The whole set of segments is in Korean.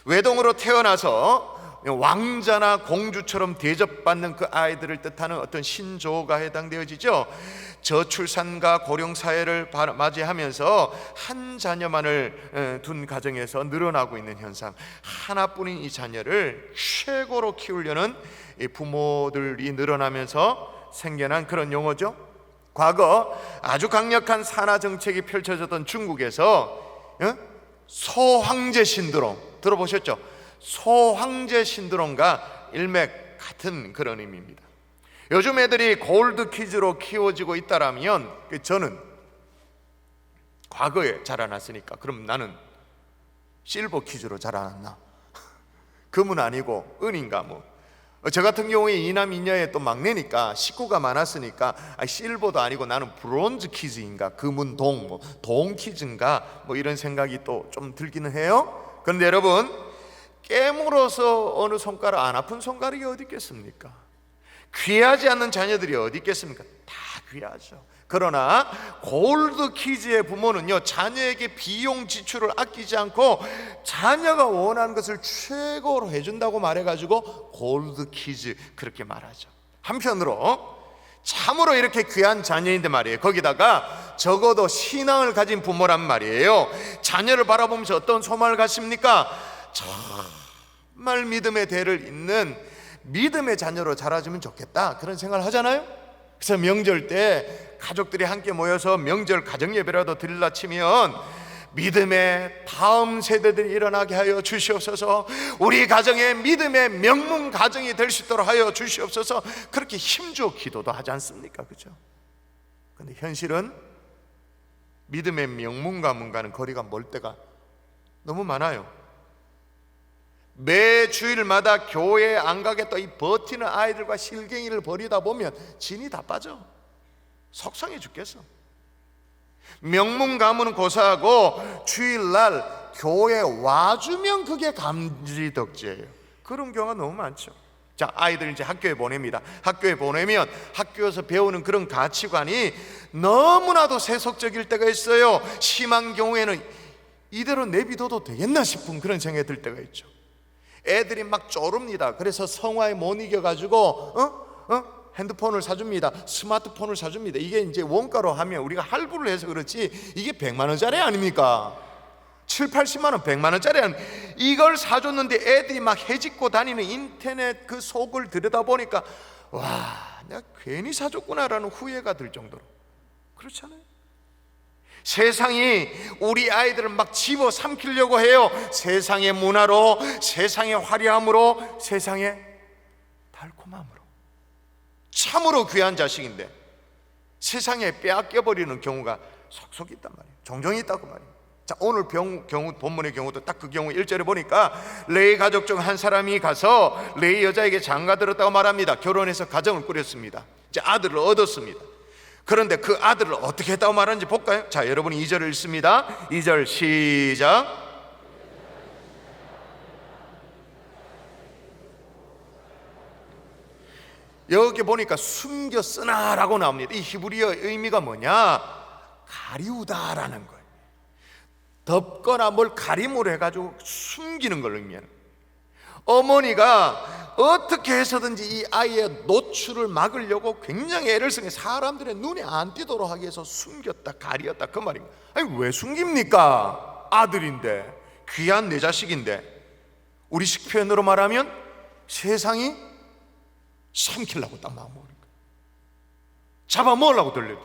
외동으로 태어나서 왕자나 공주처럼 대접받는 그 아이들을 뜻하는 어떤 신조어가 해당되어지죠. 저출산과 고령사회를 맞이하면서 한 자녀만을 둔 가정에서 늘어나고 있는 현상, 하나뿐인 이 자녀를 최고로 키우려는 이 부모들이 늘어나면서 생겨난 그런 용어죠. 과거 아주 강력한 산하 정책이 펼쳐졌던 중국에서 소황제 신드롬 들어보셨죠? 소황제 신드롬과 일맥 같은 그런 의미입니다. 요즘 애들이 골드 키즈로 키워지고 있다라면 저는 과거에 자라났으니까 그럼 나는 실버 키즈로 자라났나? 금은 아니고 은인가 뭐. 저 같은 경우에 이남 이녀의 또 막내니까 식구가 많았으니까 실버도 아니고 나는 브론즈 키즈인가, 금은 동, 뭐 동 키즈인가 뭐 이런 생각이 또 좀 들기는 해요. 그런데 여러분, 깨물어서 어느 손가락 안 아픈 손가락이 어디 있겠습니까? 귀하지 않는 자녀들이 어디 있겠습니까? 다 귀하죠. 그러나 골드 키즈의 부모는요, 자녀에게 비용 지출을 아끼지 않고 자녀가 원하는 것을 최고로 해준다고 말해가지고 골드 키즈 그렇게 말하죠. 한편으로 참으로 이렇게 귀한 자녀인데 말이에요, 거기다가 적어도 신앙을 가진 부모란 말이에요. 자녀를 바라보면서 어떤 소망을 갖습니까? 정말 믿음의 대를 잇는 믿음의 자녀로 자라주면 좋겠다, 그런 생각을 하잖아요. 그래서 명절 때 가족들이 함께 모여서 명절 가정예배라도 드릴라 치면 믿음의 다음 세대들이 일어나게 하여 주시옵소서, 우리 가정의 믿음의 명문 가정이 될 수 있도록 하여 주시옵소서, 그렇게 힘주어 기도도 하지 않습니까? 그죠? 근데 현실은 믿음의 명문 가문과는 거리가 멀 때가 너무 많아요. 매 주일마다 교회에 안 가겠다 이 버티는 아이들과 실갱이를 벌이다 보면 진이 다 빠져. 속상해 죽겠어. 명문 가문은 고사하고 주일날 교회에 와주면 그게 감지덕지예요. 그런 경우가 너무 많죠. 자, 아이들 이제 학교에 보냅니다. 학교에 보내면 학교에서 배우는 그런 가치관이 너무나도 세속적일 때가 있어요. 심한 경우에는 이대로 내비둬도 되겠나 싶은 그런 생각이 들 때가 있죠. 애들이 막 쪼릅니다. 그래서 성화에 못 이겨가지고 핸드폰을 사줍니다. 스마트폰을 사줍니다. 이게 이제 원가로 하면 우리가 할부를 해서 그렇지 이게 100만 원짜리 아닙니까? 7, 80만 원, 100만 원짜리 이걸 사줬는데 애들이 막 해집고 다니는 인터넷 그 속을 들여다보니까 와, 내가 괜히 사줬구나라는 후회가 들 정도로 그렇잖아요. 세상이 우리 아이들을 막 집어삼키려고 해요. 세상의 문화로, 세상의 화려함으로, 세상의 달콤함으로. 참으로 귀한 자식인데 세상에 빼앗겨버리는 경우가 속속 있단 말이에요. 종종 있다고 말이에요. 자, 오늘 본문의 경우도 딱 그 경우 1절에 보니까 레위 가족 중 한 사람이 가서 레위 여자에게 장가들었다고 말합니다. 결혼해서 가정을 꾸렸습니다. 이제 아들을 얻었습니다. 그런데 그 아들을 어떻게 했다고 말하는지 볼까요? 자, 여러분이 2절을 읽습니다. 2절 시작. 여기 보니까 숨겨 쓰나라고 나옵니다. 이 히브리어 의미가 뭐냐? 가리우다라는 거예요. 덮거나 뭘 가림으로 해가지고 숨기는 걸 의미하는 거예요. 어머니가 어떻게 해서든지 이 아이의 노출을 막으려고 굉장히 애를 쓰게 사람들의 눈에 안 띄도록 하기 위해서 숨겼다, 가리었다, 그 말입니다. 아니, 왜 숨깁니까? 아들인데, 귀한 내 자식인데. 우리식 표현으로 말하면 세상이 삼키려고 딱 마음먹는 거예요. 잡아먹으려고 들려도.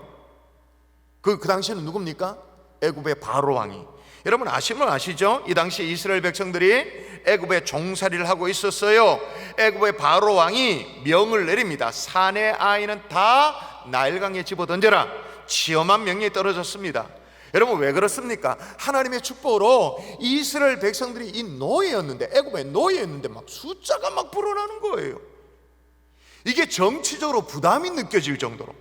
그 당시에는 누굽니까? 애굽의 바로 왕이. 여러분 아시면 아시죠? 이 당시 이스라엘 백성들이 애굽에 종살이를 하고 있었어요. 애굽의 바로 왕이 명을 내립니다. 사내 아이는 다 나일강에 집어던져라. 치엄한 명령이 떨어졌습니다. 여러분 왜 그렇습니까? 하나님의 축복으로 이스라엘 백성들이 이 노예였는데, 애굽의 노예였는데 막 숫자가 막 불어나는 거예요. 이게 정치적으로 부담이 느껴질 정도로.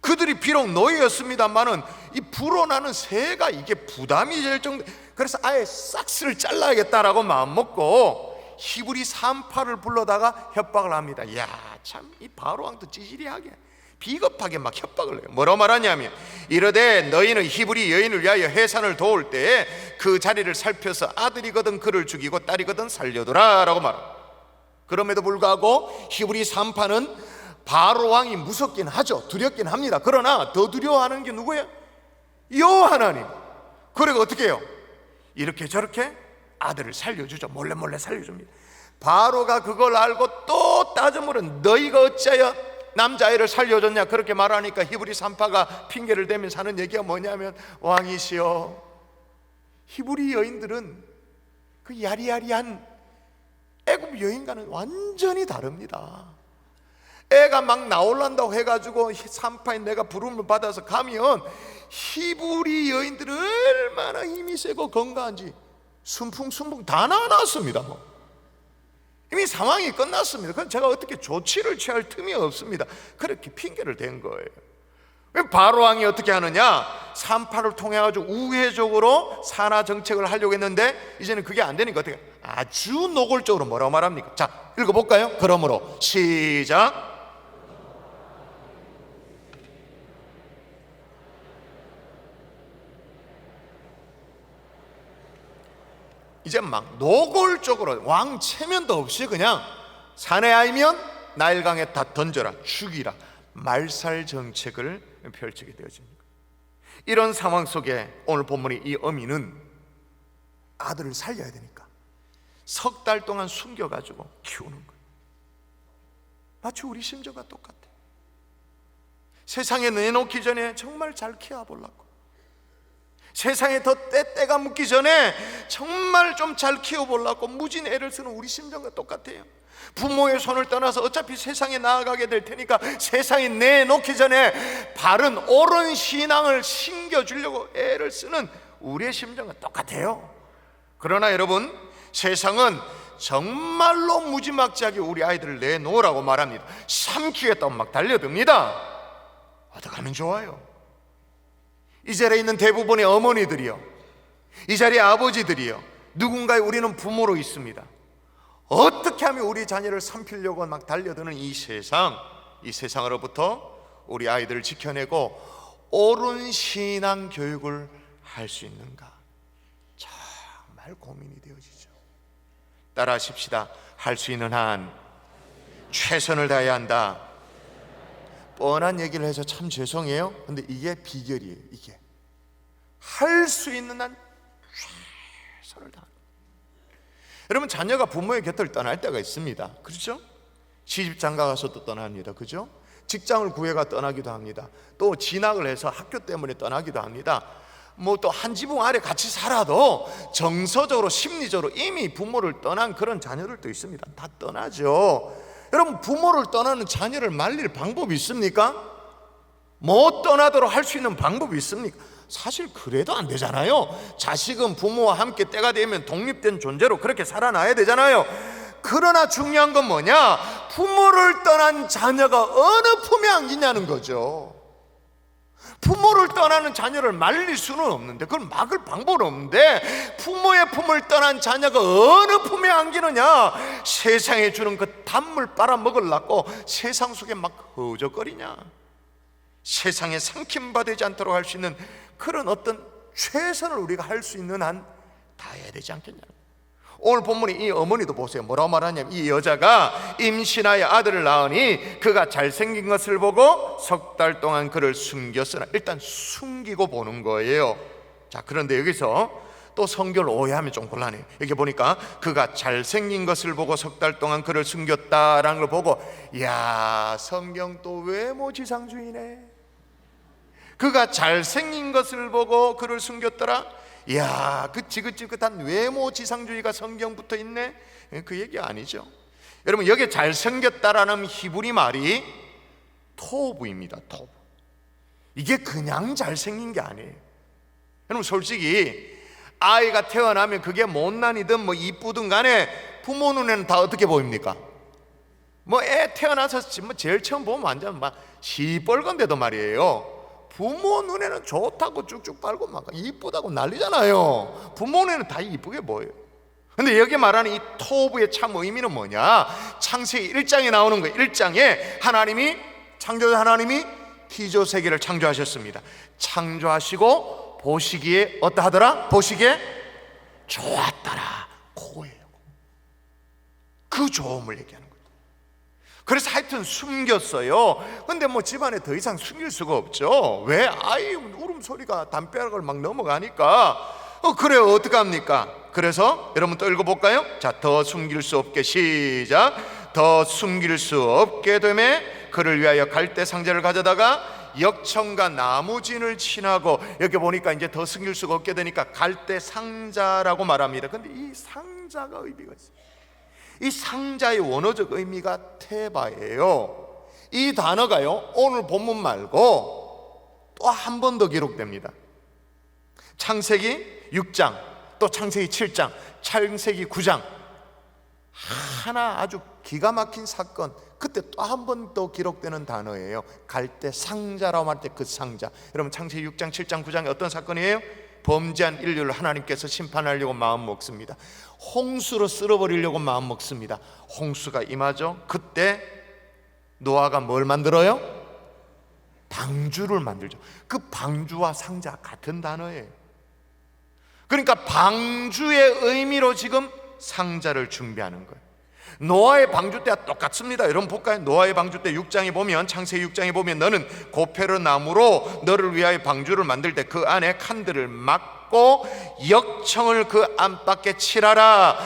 그들이 비록 노예였습니다만은 이 불어나는 새가 이게 부담이 될 정도. 그래서 아예 싹스를 잘라야겠다라고 마음먹고 히브리 산파를 불러다가 협박을 합니다. 야, 참 이 바로 왕도 찌질이하게 비겁하게 막 협박을 해요. 뭐라고 말하냐면 이르되 너희는 히브리 여인을 위하여 해산을 도울 때에 그 자리를 살펴서 아들이거든 그를 죽이고 딸이거든 살려두라 라고 말합니다. 그럼에도 불구하고 히브리 산파는 바로 왕이 무섭긴 하죠. 두렵긴 합니다. 그러나 더 두려워하는 게 누구예요? 여호와 하나님. 그리고 어떻게 해요? 이렇게 저렇게 아들을 살려주죠. 몰래 살려줍니다. 바로가 그걸 알고 또 따져물어 너희가 어찌하여 남자아이를 살려줬냐 그렇게 말하니까 히브리 산파가 핑계를 대면서 하는 얘기가 뭐냐면 왕이시여, 히브리 여인들은 그 야리야리한 애굽 여인과는 완전히 다릅니다. 애가 막 나올란다고 해가지고 산파인 내가 부름을 받아서 가면 히브리 여인들은 얼마나 힘이 세고 건강한지 순풍순풍 다 나왔습니다. 이미 상황이 끝났습니다. 그럼 제가 어떻게 조치를 취할 틈이 없습니다. 그렇게 핑계를 댄 거예요. 바로 왕이 어떻게 하느냐? 산파를 통해 가지고 우회적으로 산하 정책을 하려고 했는데 이제는 그게 안 되니까 어떻게 아주 노골적으로 뭐라고 말합니까? 자, 읽어볼까요? 그러므로 시작. 이제 막 노골적으로 왕 체면도 없이 그냥 사내 아이면 나일강에 다 던져라, 죽이라, 말살 정책을 펼치게 되어집니다. 이런 상황 속에 오늘 본문의 이 어미는 아들을 살려야 되니까 석 달 동안 숨겨가지고 키우는 거예요. 마치 우리 심정과 똑같아요. 세상에 내놓기 전에 정말 잘 키워보려고, 세상에 더 때가 묻기 전에 정말 좀 잘 키워보려고 무진 애를 쓰는 우리 심정과 똑같아요. 부모의 손을 떠나서 어차피 세상에 나아가게 될 테니까 세상에 내놓기 전에 바른 옳은 신앙을 심겨주려고 애를 쓰는 우리의 심정과 똑같아요. 그러나 여러분, 세상은 정말로 무지막지하게 우리 아이들을 내놓으라고 말합니다. 삼키겠다고 막 달려듭니다. 어떻게 하면 좋아요? 이 자리에 있는 대부분의 어머니들이요, 이 자리의 아버지들이요, 누군가의 우리는 부모로 있습니다. 어떻게 하면 우리 자녀를 삼키려고 막 달려드는 이 세상으로부터 우리 아이들을 지켜내고 옳은 신앙 교육을 할 수 있는가, 정말 고민이 되어지죠. 따라하십시다. 할 수 있는 한 최선을 다해야 한다. 뻔한 얘기를 해서 참 죄송해요. 근데 이게 비결이에요. 이게 할 수 있는 한 최선을 다한다. 여러분, 자녀가 부모의 곁을 떠날 때가 있습니다. 그렇죠? 시집 장가 가서도 떠납니다. 그죠? 직장을 구해가 떠나기도 합니다. 또 진학을 해서 학교 때문에 떠나기도 합니다. 뭐 또 한 지붕 아래 같이 살아도 정서적으로 심리적으로 이미 부모를 떠난 그런 자녀들도 있습니다. 다 떠나죠. 여러분, 부모를 떠나는 자녀를 말릴 방법이 있습니까? 못 떠나도록 할 수 있는 방법이 있습니까? 사실 그래도 안 되잖아요. 자식은 부모와 함께 때가 되면 독립된 존재로 그렇게 살아나야 되잖아요. 그러나 중요한 건 뭐냐? 부모를 떠난 자녀가 어느 품에 안기냐는 거죠. 부모를 떠나는 자녀를 말릴 수는 없는데, 그걸 막을 방법은 없는데, 부모의 품을 떠난 자녀가 어느 품에 안기느냐? 세상에 주는 그 단물 빨아먹으려고 세상 속에 막 허우적거리냐? 세상에 삼킴받지 않도록 할 수 있는 그런 어떤 최선을 우리가 할 수 있는 한 다해야 되지 않겠냐? 오늘 본문에 이 어머니도 보세요. 뭐라고 말하냐면, 이 여자가 임신하여 아들을 낳으니 그가 잘생긴 것을 보고 석 달 동안 그를 숨겼으나, 일단 숨기고 보는 거예요. 자, 그런데 여기서 또 성경을 오해하면 좀 곤란해요. 여기 보니까 그가 잘생긴 것을 보고 석 달 동안 그를 숨겼다라는 걸 보고, 야, 성경 또 외모지상주의네. 그가 잘생긴 것을 보고 그를 숨겼더라. 이야, 그 지긋지긋한 외모지상주의가 성경 붙어 있네. 그 얘기 아니죠. 여러분, 여기 잘생겼다라는 히브리 말이 토부입니다. 토부. 이게 그냥 잘생긴 게 아니에요. 여러분, 솔직히 아이가 태어나면 그게 못난이든 뭐 이쁘든 간에 부모 눈에는 다 어떻게 보입니까? 뭐 애 태어나서 제일 처음 보면 완전 막 시뻘건데도 말이에요, 부모 눈에는 좋다고 쭉쭉 빨고 막 이쁘다고 난리잖아요. 부모 눈에는 다 이쁘게 보여요. 근데 여기 말하는 이 토부의 참 의미는 뭐냐? 창세기 1장에 나오는 거예요. 1장에 하나님이 창조자 하나님이 피조 세계를 창조하셨습니다. 창조하시고 보시기에 어떠하더라? 보시기에 좋았더라. 그거예요. 그 좋음을 얘기하는 거예요. 그래서 하여튼 숨겼어요. 근데 뭐 집안에 더 이상 숨길 수가 없죠. 왜? 아이 울음소리가 담벼락을 막 넘어가니까 그래요. 어떡합니까? 그래서 여러분 또 읽어볼까요? 자, 더 숨길 수 없게, 시작. 더 숨길 수 없게 되매 그를 위하여 갈대 상자를 가져다가 역청과 나무진을 친하고, 여기 보니까 이제 더 숨길 수가 없게 되니까 갈대 상자라고 말합니다. 근데 이 상자가 의미가 있어요. 이 상자의 원어적 의미가 테바예요. 이 단어가요, 오늘 본문 말고 또 한 번 더 기록됩니다. 창세기 6장, 또 창세기 7장, 창세기 9장, 하나 아주 기가 막힌 사건, 그때 또 한 번 더 기록되는 단어예요. 갈대 상자라고 할 때 그 상자. 여러분 창세기 6장, 7장, 9장에 어떤 사건이에요? 범죄한 인류를 하나님께서 심판하려고 마음 먹습니다. 홍수로 쓸어버리려고 마음 먹습니다. 홍수가 임하죠. 그때 노아가 뭘 만들어요? 방주를 만들죠. 그 방주와 상자 같은 단어예요. 그러니까 방주의 의미로 지금 상자를 준비하는 거예요. 노아의 방주 때와 똑같습니다. 여러분 볼까요? 노아의 방주 때 6장에 보면, 창세기 6장에 보면 너는 고페르 나무로 너를 위하여 방주를 만들 때 그 안에 칸들을 막고 역청을 그 안팎에 칠하라.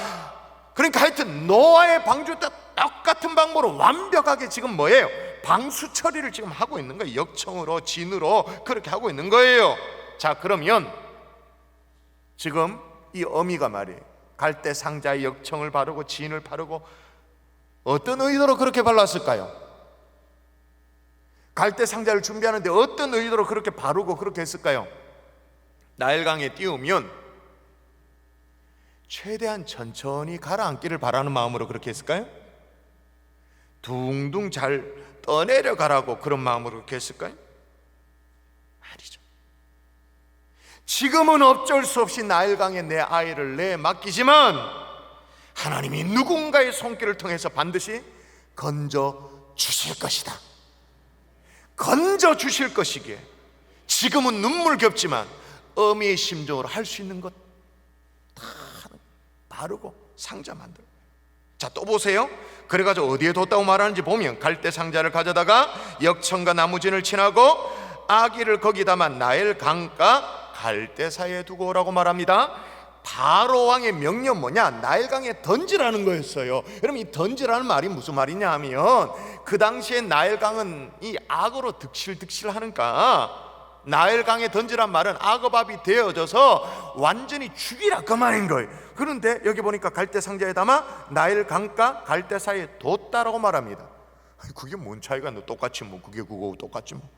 그러니까 하여튼 노아의 방주 때 똑같은 방법으로 완벽하게 지금 뭐예요? 방수 처리를 지금 하고 있는 거예요. 역청으로, 진으로 그렇게 하고 있는 거예요. 자, 그러면 지금 이 어미가 말이에요, 갈대 상자에 역청을 바르고 진을 바르고 어떤 의도로 그렇게 발랐을까요? 갈대 상자를 준비하는데 어떤 의도로 그렇게 바르고 그렇게 했을까요? 나일강에 띄우면 최대한 천천히 가라앉기를 바라는 마음으로 그렇게 했을까요? 둥둥 잘 떠내려 가라고 그런 마음으로 그렇게 했을까요? 아니죠. 지금은 어쩔 수 없이 나일강에 내 아이를 내 맡기지만 하나님이 누군가의 손길을 통해서 반드시 건져 주실 것이다. 건져 주실 것이기에 지금은 눈물겹지만 어미의 심정으로 할 수 있는 것 다 바르고 상자 만들고. 자, 또 보세요. 그래가지고 어디에 뒀다고 말하는지 보면 갈대 상자를 가져다가 역청과 나무진을 친하고 아기를 거기다만 나일 강가 갈대 사이에 두고 오라고 말합니다. 바로 왕의 명령 뭐냐? 나일강에 던지라는 거였어요. 여러분, 이 던지라는 말이 무슨 말이냐 하면 그 당시에 나일강은 이 악어로 득실득실 하니까 나일강에 던지란 말은 악어밥이 되어져서 완전히 죽이라 그 말인 거예요. 그런데 여기 보니까 갈대 상자에 담아 나일강과 갈대 사이에 뒀다라고 말합니다. 그게 뭔 차이가 있나? 똑같이 뭐 그게 그거 똑같지 뭐.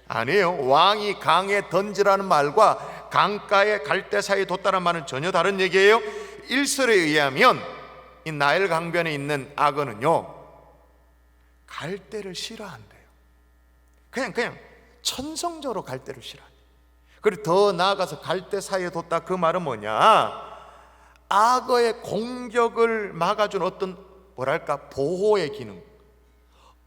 아니에요. 왕이 강에 던지라는 말과 강가에 갈대 사이에 뒀다는 말은 전혀 다른 얘기예요. 일설에 의하면 이 나일 강변에 있는 악어는요, 갈대를 싫어한대요. 그냥 천성적으로 갈대를 싫어한대요. 그리고 더 나아가서 갈대 사이에 뒀다, 그 말은 뭐냐? 악어의 공격을 막아준 어떤 뭐랄까 보호의 기능,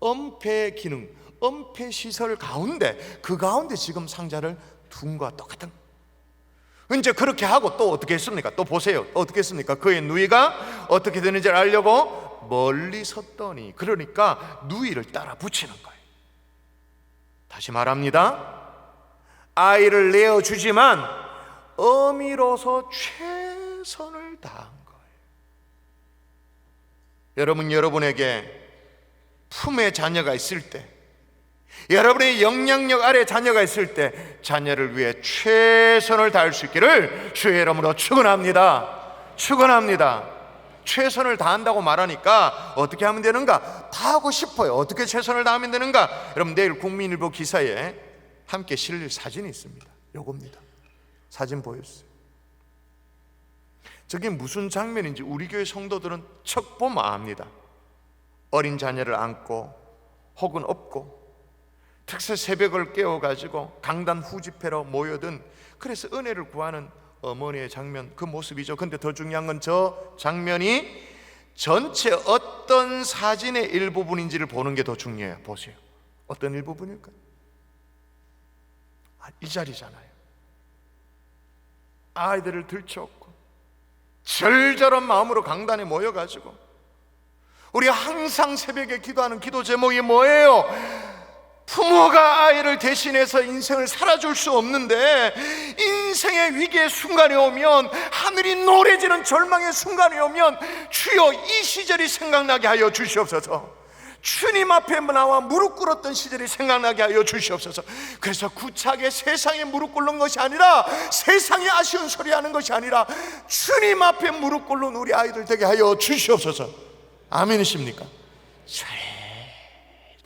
엄폐의 기능, 엄폐 시설 가운데, 그 가운데 지금 상자를 둔 것과 똑같은. 이제 그렇게 하고 또 어떻게 했습니까? 또 보세요. 어떻게 했습니까? 그의 누이가 어떻게 되는지를 알려고 멀리 섰더니, 그러니까 누이를 따라 붙이는 거예요. 다시 말합니다. 아이를 내어주지만 어미로서 최선을 다한 거예요. 여러분, 여러분에게 품에 자녀가 있을 때, 여러분의 영향력 아래 자녀가 있을 때 자녀를 위해 최선을 다할 수 있기를 주의 이름으로 축원합니다. 축원합니다. 최선을 다한다고 말하니까 어떻게 하면 되는가? 다 하고 싶어요. 어떻게 최선을 다하면 되는가? 여러분, 내일 국민일보 기사에 함께 실릴 사진이 있습니다. 요겁니다. 사진 보여주세요. 저게 무슨 장면인지 우리 교회 성도들은 척 보면 압니다. 어린 자녀를 안고 혹은 업고 특세 새벽을 깨워가지고 강단 후집회로 모여든, 그래서 은혜를 구하는 어머니의 장면, 그 모습이죠. 근데 더 중요한 건 저 장면이 전체 어떤 사진의 일부분인지를 보는 게 더 중요해요. 보세요. 어떤 일부분일까요? 이 자리잖아요. 아이들을 들쳐업고 절절한 마음으로 강단에 모여가지고 우리 항상 새벽에 기도하는 기도 제목이 뭐예요? 부모가 아이를 대신해서 인생을 살아줄 수 없는데 인생의 위기의 순간이 오면, 하늘이 노래지는 절망의 순간이 오면 주여 이 시절이 생각나게 하여 주시옵소서. 주님 앞에 나와 무릎 꿇었던 시절이 생각나게 하여 주시옵소서. 그래서 구차하게 세상에 무릎 꿇는 것이 아니라, 세상에 아쉬운 소리 하는 것이 아니라 주님 앞에 무릎 꿇는 우리 아이들 되게 하여 주시옵소서. 아멘이십니까?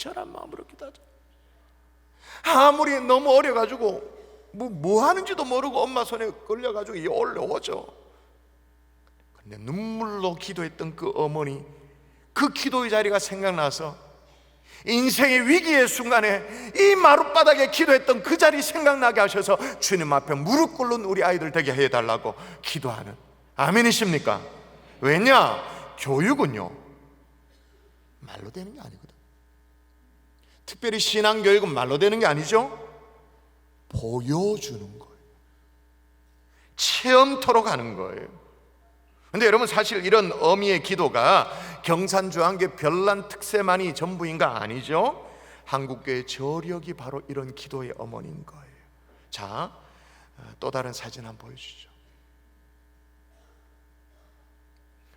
절절한 마음으로 기도하자. 아무리 너무 어려가지고 뭐 하는지도 모르고 엄마 손에 끌려가지고 올라오죠. 근데 눈물로 기도했던 그 어머니, 그 기도의 자리가 생각나서 인생의 위기의 순간에 이 마룻바닥에 기도했던 그 자리 생각나게 하셔서 주님 앞에 무릎 꿇는 우리 아이들 되게 해달라고 기도하는, 아멘이십니까? 왜냐? 교육은요 말로 되는 게 아니거든. 특별히 신앙교육은 말로 되는 게 아니죠. 보여주는 거예요. 체험토로 가는 거예요. 근데 여러분, 사실 이런 어미의 기도가 경산주안교 별난 특세만이 전부인가? 아니죠. 한국교회 저력이 바로 이런 기도의 어머니인 거예요. 자, 또 다른 사진 한번 보여주죠.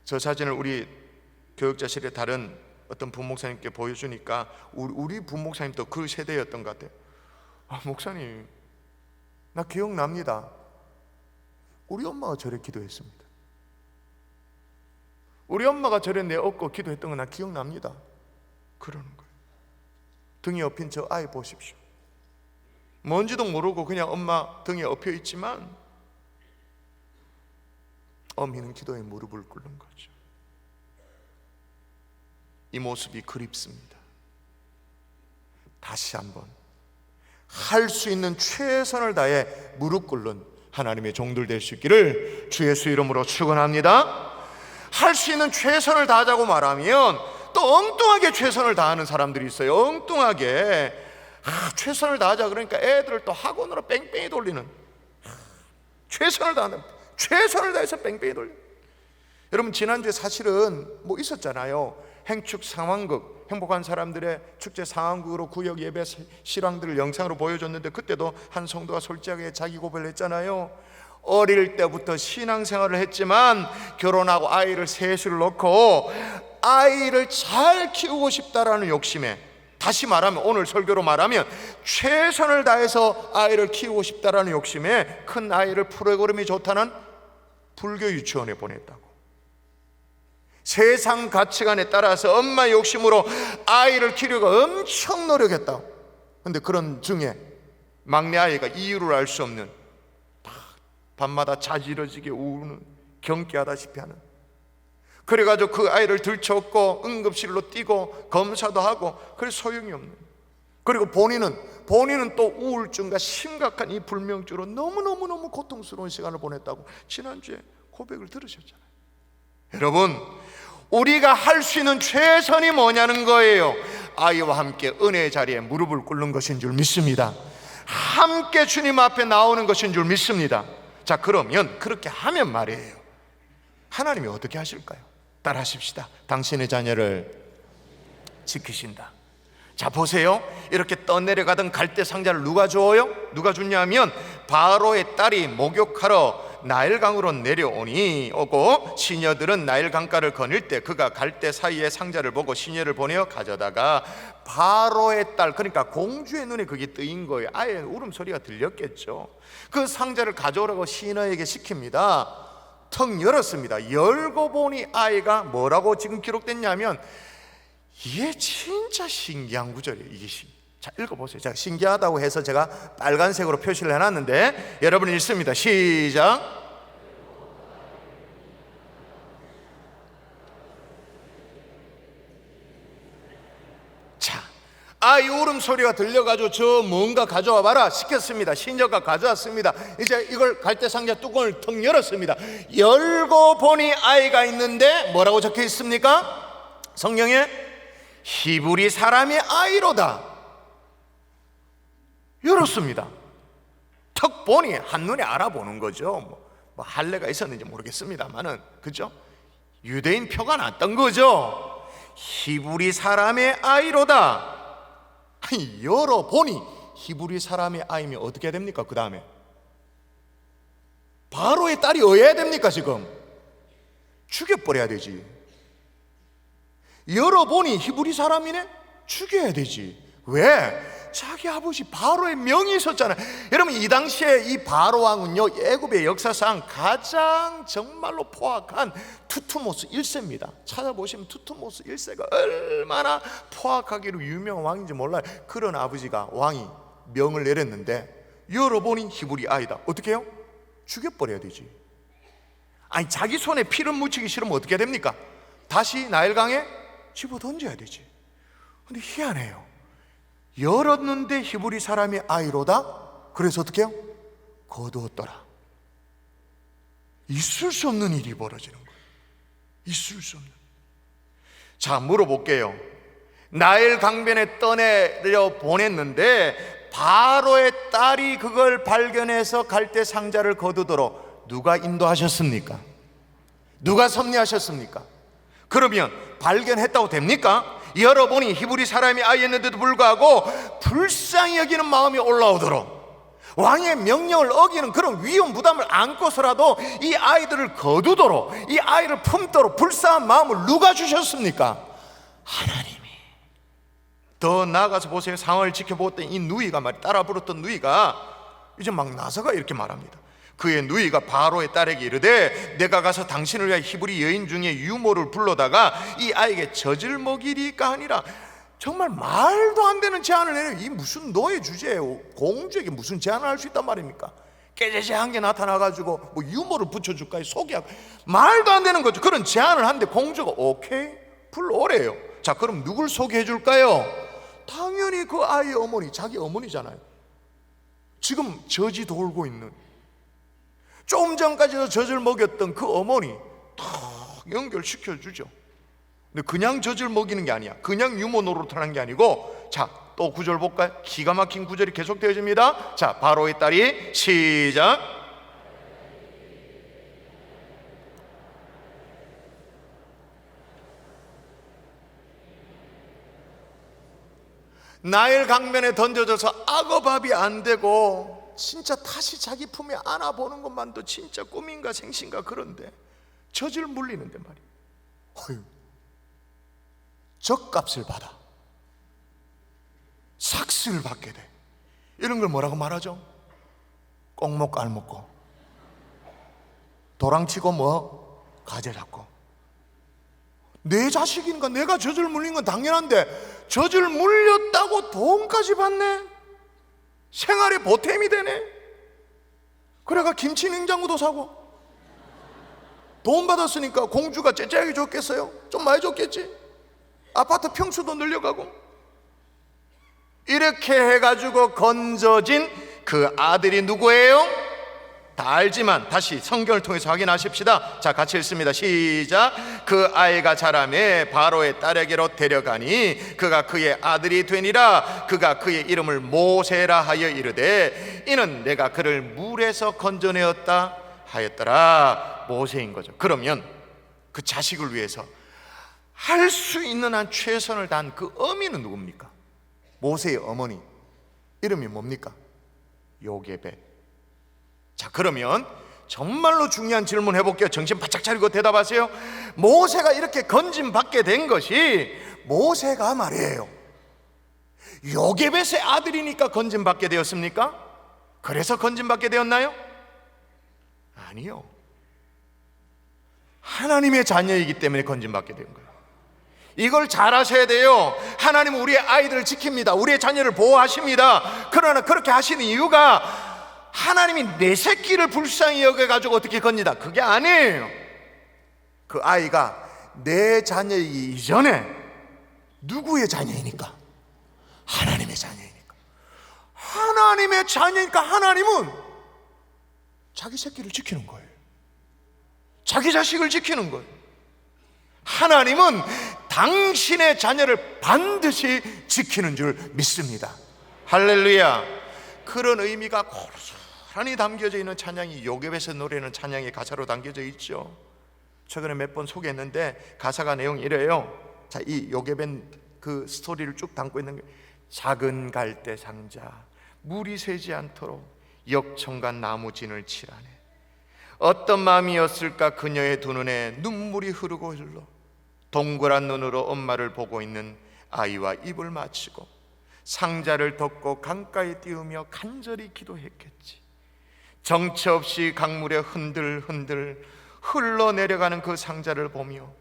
저 사진을 우리 교육자실의 다른 어떤 부목사님께 보여주니까 우리 부목사님도 그 세대였던 것 같아요. 목사님, 나 기억납니다. 우리 엄마가 저래 기도했습니다. 우리 엄마가 저래 내 업고 기도했던 거 나 기억납니다. 그러는 거예요. 등에 업힌 저 아이 보십시오. 뭔지도 모르고 그냥 엄마 등에 업혀 있지만 어미는 기도에 무릎을 꿇는 거죠. 이 모습이 그립습니다. 다시 한번 할 수 있는 최선을 다해 무릎 꿇는 하나님의 종들 될 수 있기를 주 예수 이름으로 축원합니다. 할 수 있는 최선을 다하자고 말하면 또 엉뚱하게 최선을 다하는 사람들이 있어요. 엉뚱하게 최선을 다하자 그러니까 애들을 또 학원으로 뺑뺑이 돌리는, 최선을 다해서 뺑뺑이 돌리는. 여러분, 지난주에 사실은 뭐 있었잖아요. 행축 상황극, 행복한 사람들의 축제 상황극으로 구역 예배 실황들을 영상으로 보여줬는데, 그때도 한 성도가 솔직하게 자기 고백을 했잖아요. 어릴 때부터 신앙생활을 했지만 결혼하고 아이를 셋을 놓고 아이를 잘 키우고 싶다라는 욕심에, 다시 말하면 오늘 설교로 말하면 최선을 다해서 아이를 키우고 싶다라는 욕심에 큰 아이를 프로그램이 좋다는 불교 유치원에 보냈다고. 세상 가치관에 따라서 엄마 욕심으로 아이를 키우려고 엄청 노력했다. 근데 그런 중에 막내 아이가 이유를 알 수 없는, 밤마다 자지러지게 우는, 경계하다시피 하는, 그래가지고 그 아이를 들쳐업고 응급실로 뛰고 검사도 하고, 그래서 소용이 없는, 그리고 본인은 또 우울증과 심각한 이 불면증으로 너무너무 고통스러운 시간을 보냈다고 지난주에 고백을 들으셨잖아요. 여러분, 우리가 할 수 있는 최선이 뭐냐는 거예요. 아이와 함께 은혜의 자리에 무릎을 꿇는 것인 줄 믿습니다. 함께 주님 앞에 나오는 것인 줄 믿습니다. 자, 그러면 그렇게 하면 말이에요, 하나님이 어떻게 하실까요? 따라 하십시다. 당신의 자녀를 지키신다. 자, 보세요. 이렇게 떠내려가던 갈대 상자를 누가 줘요? 누가 줬냐면 바로의 딸이 목욕하러 나일강으로 내려오니 오고, 시녀들은 나일강가를 거닐 때 그가 갈대 사이에 상자를 보고 시녀를 보내어 가져다가 바로의 딸, 그러니까 공주의 눈에 그게 뜨인 거예요. 아예 울음소리가 들렸겠죠. 그 상자를 가져오라고 시녀에게 시킵니다. 턱 열었습니다. 열고 보니 아이가 뭐라고 지금 기록됐냐면, 이게 진짜 신기한 구절이에요. 이게 자, 읽어보세요. 자, 신기하다고 해서 제가 빨간색으로 표시를 해놨는데 여러분 읽습니다. 시작. 자, 아이 울음소리가 들려가지고 저 뭔가 가져와 봐라 시켰습니다. 시녀가 가져왔습니다. 이제 이걸 갈대상자 뚜껑을 턱 열었습니다. 열고 보니 아이가 있는데 뭐라고 적혀 있습니까? 성경에 히브리 사람의 아이로다. 열었습니다. 턱 보니 한눈에 알아보는 거죠. 뭐 할례가 있었는지 모르겠습니다만은, 그죠? 유대인 표가 났던 거죠. 히브리 사람의 아이로다. 아니, 열어보니 히브리 사람의 아이면 어떻게 됩니까? 그 다음에 바로의 딸이 어야 됩니까? 지금 죽여버려야 되지. 열어보니 히브리 사람이네? 죽여야 되지. 왜? 자기 아버지 바로의 명이 있었잖아요. 여러분, 이 당시에 이 바로 왕은요, 애굽의 역사상 가장 정말로 포악한 투투모스 1세입니다. 찾아보시면 투투모스 1세가 얼마나 포악하기로 유명한 왕인지 몰라요. 그런 아버지가, 왕이 명을 내렸는데 열어보니 히브리 아이다. 어떻게 해요? 죽여버려야 되지. 아니, 자기 손에 피를 묻히기 싫으면 어떻게 됩니까? 다시 나일강에 집어 던져야 되지. 근데 희한해요. 열었는데 히브리 사람의 아이로다. 그래서 어떻게 해요? 거두었더라. 있을 수 없는 일이 벌어지는 거예요. 있을 수 없는. 자, 물어볼게요. 나일 강변에 떠내려 보냈는데 바로의 딸이 그걸 발견해서 갈대 상자를 거두도록 누가 인도하셨습니까? 누가 섭리하셨습니까? 그러면 발견했다고 됩니까? 열어보니 히브리 사람이 아이였는데도 불구하고 불쌍히 여기는 마음이 올라오도록, 왕의 명령을 어기는 그런 위험 부담을 안고서라도 이 아이들을 거두도록, 이 아이를 품도록 불쌍한 마음을 누가 주셨습니까? 하나님이. 더 나아가서 보세요. 상황을 지켜보았던 이 누이가 따라 불었던 누이가 이제 막 나서가 이렇게 말합니다. 그의 누이가 바로의 딸에게 이르되 내가 가서 당신을 위하여 히브리 여인 중에 유모를 불러다가 이 아이에게 젖을 먹이리까 하니라. 정말 말도 안 되는 제안을 해요. 이 무슨 노예 주제예요. 공주에게 무슨 제안을 할 수 있단 말입니까? 깨제제 한 개 나타나가지고 뭐 유모를 붙여줄까 소개하고, 말도 안 되는 거죠. 그런 제안을 하는데 공주가 오케이 불러오래요. 자, 그럼 누굴 소개해 줄까요? 당연히 그 아이의 어머니, 자기 어머니잖아요. 지금 젖이 돌고 있는, 좀 전까지도 젖을 먹였던 그 어머니 탁 연결시켜 주죠. 근데 그냥 젖을 먹이는 게 아니야. 그냥 유모 노릇하는 게 아니고, 자, 또 구절 볼까요? 기가 막힌 구절이 계속되어집니다. 자, 바로의 딸이 시작. 나일 강변에 던져져서 악어밥이 안 되고 진짜 다시 자기 품에 안아보는 것만도 진짜 꿈인가 생신가. 그런데 젖을 물리는데 말이야. 어휴, 젖값을 받아, 삭스를 받게 돼. 이런 걸 뭐라고 말하죠? 꼭 먹고 알 먹고, 도랑치고 뭐 가재 잡고. 내 자식이니까 내가 젖을 물린 건 당연한데 젖을 물렸다고 돈까지 받네? 생활의 보탬이 되네? 그래가 김치 냉장고도 사고, 돈 받았으니까 공주가 째째하게 줬겠어요? 좀 많이 줬겠지? 아파트 평수도 늘려가고. 이렇게 해가지고 건져진 그 아들이 누구예요? 다 알지만 다시 성경을 통해서 확인하십시다. 자, 같이 읽습니다. 시작. 그 아이가 자라매 바로의 딸에게로 데려가니 그가 그의 아들이 되니라. 그가 그의 이름을 모세라 하여 이르되 이는 내가 그를 물에서 건져내었다 하였더라. 모세인 거죠. 그러면 그 자식을 위해서 할 수 있는 한 최선을 다한 그 어미는 누굽니까? 모세의 어머니 이름이 뭡니까? 요게벳. 자, 그러면 정말로 중요한 질문 해볼게요. 정신 바짝 차리고 대답하세요. 모세가 이렇게 건진받게 된 것이, 모세가 말이에요, 요게벳의 아들이니까 건진받게 되었습니까? 그래서 건진받게 되었나요? 아니요. 하나님의 자녀이기 때문에 건진받게 된 거예요. 이걸 잘 아셔야 돼요. 하나님은 우리의 아이들을 지킵니다. 우리의 자녀를 보호하십니다. 그러나 그렇게 하시는 이유가 하나님이 내 새끼를 불쌍히 여겨가지고 어떻게 건지다, 그게 아니에요. 그 아이가 내 자녀이기 이전에 누구의 자녀이니까? 하나님의 자녀이니까. 하나님의 자녀니까 하나님은 자기 새끼를 지키는 거예요. 자기 자식을 지키는 거예요. 하나님은 당신의 자녀를 반드시 지키는 줄 믿습니다. 할렐루야. 그런 의미가 고스란히 담겨져 있는 찬양이 요괴벳의 노래는 찬양의 가사로 담겨져 있죠. 최근에 몇 번 소개했는데 가사가 내용이 이래요. 자, 이 요괴벳 그 스토리를 쭉 담고 있는 게, 작은 갈대 상자 물이 새지 않도록 역청간 나무진을 칠하네. 어떤 마음이었을까 그녀의 두 눈에 눈물이 흐르고 흘러 동그란 눈으로 엄마를 보고 있는 아이와 입을 맞추고 상자를 덮고 강가에 띄우며 간절히 기도했겠지. 정처 없이 강물에 흔들흔들 흘러내려가는 그 상자를 보며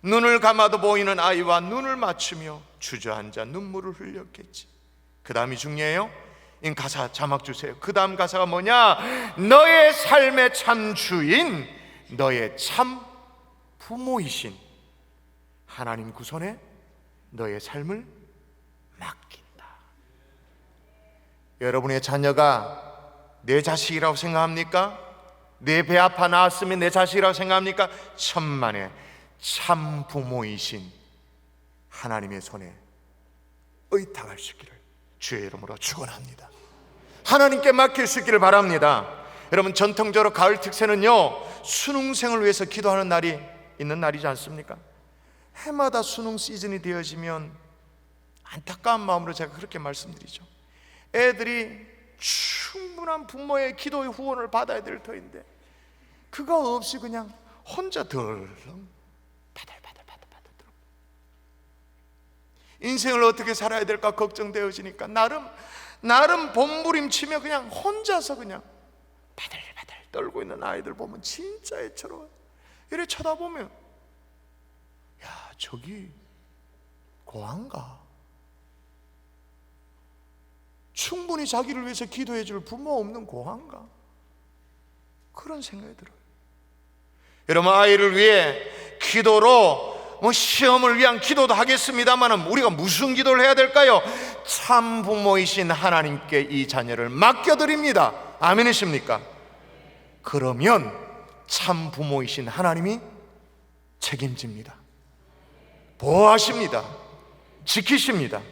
눈을 감아도 보이는 아이와 눈을 맞추며 주저앉아 눈물을 흘렸겠지. 그 다음이 중요해요. 이 가사 자막 주세요. 그 다음 가사가 뭐냐? 너의 삶의 참 주인, 너의 참 부모이신 하나님 그 손에 너의 삶을 맡긴다. 여러분의 자녀가 내 자식이라고 생각합니까? 내 배 아파 나왔으면 내 자식이라고 생각합니까? 천만에 참 부모이신 하나님의 손에 의탁할 수 있기를 주의 이름으로 축원합니다. 하나님께 맡길 수 있기를 바랍니다. 여러분, 전통적으로 가을 특세는요, 수능생을 위해서 기도하는 날이 있는 날이지 않습니까? 해마다 수능 시즌이 되어지면 안타까운 마음으로 제가 그렇게 말씀드리죠. 애들이 충분한 부모의 기도의 후원을 받아야 될 터인데 그거 없이 그냥 혼자 덜렁 바들바들 인생을 어떻게 살아야 될까 걱정되어지니까 나름 몸부림치며 그냥 혼자서 그냥 바들바들 떨고 있는 아이들 보면 진짜 애처로워요. 이래 쳐다보면, 야, 저기 고아인가? 충분히 자기를 위해서 기도해 줄 부모 없는 고아인가? 그런 생각이 들어요. 여러분, 아이를 위해 기도로 시험을 위한 기도도 하겠습니다만 우리가 무슨 기도를 해야 될까요? 참 부모이신 하나님께 이 자녀를 맡겨드립니다. 아멘이십니까? 그러면 참 부모이신 하나님이 책임집니다. 보호하십니다. 지키십니다.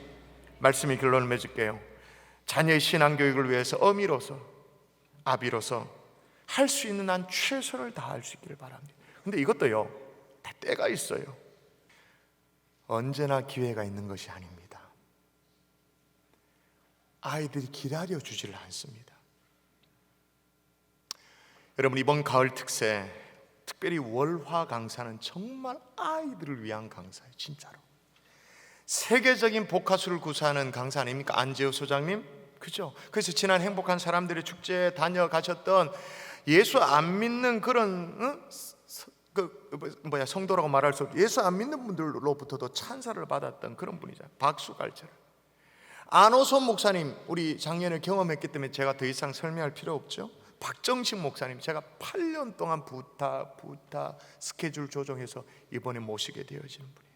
말씀이 결론을 맺을게요. 자녀의 신앙교육을 위해서 어미로서, 아비로서 할 수 있는 한 최선을 다할 수 있기를 바랍니다. 근데 이것도요, 다 때가 있어요. 언제나 기회가 있는 것이 아닙니다. 아이들이 기다려주지를 않습니다. 여러분, 이번 가을 특세, 특별히 월화 강사는 정말 아이들을 위한 강사예요. 진짜로 세계적인 복화술을 구사하는 강사 아닙니까? 안재호 소장님, 그죠? 그래서 지난 행복한 사람들의 축제에 다녀가셨던 예수 안 믿는 그런 성도라고 말할 수 없고 예수 안 믿는 분들로부터도 찬사를 받았던 그런 분이잖아요. 박수갈채를. 안호선 목사님, 우리 작년에 경험했기 때문에 제가 더 이상 설명할 필요 없죠. 박정식 목사님, 제가 8년 동안 부타 스케줄 조정해서 이번에 모시게 되어지는 분이에요.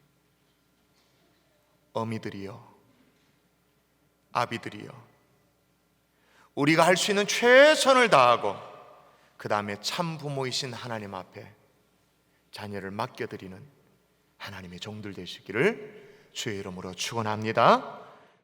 어미들이요, 아비들이요, 우리가 할 수 있는 최선을 다하고 그 다음에 참 부모이신 하나님 앞에 자녀를 맡겨드리는 하나님의 종들 되시기를 주의 이름으로 축원합니다.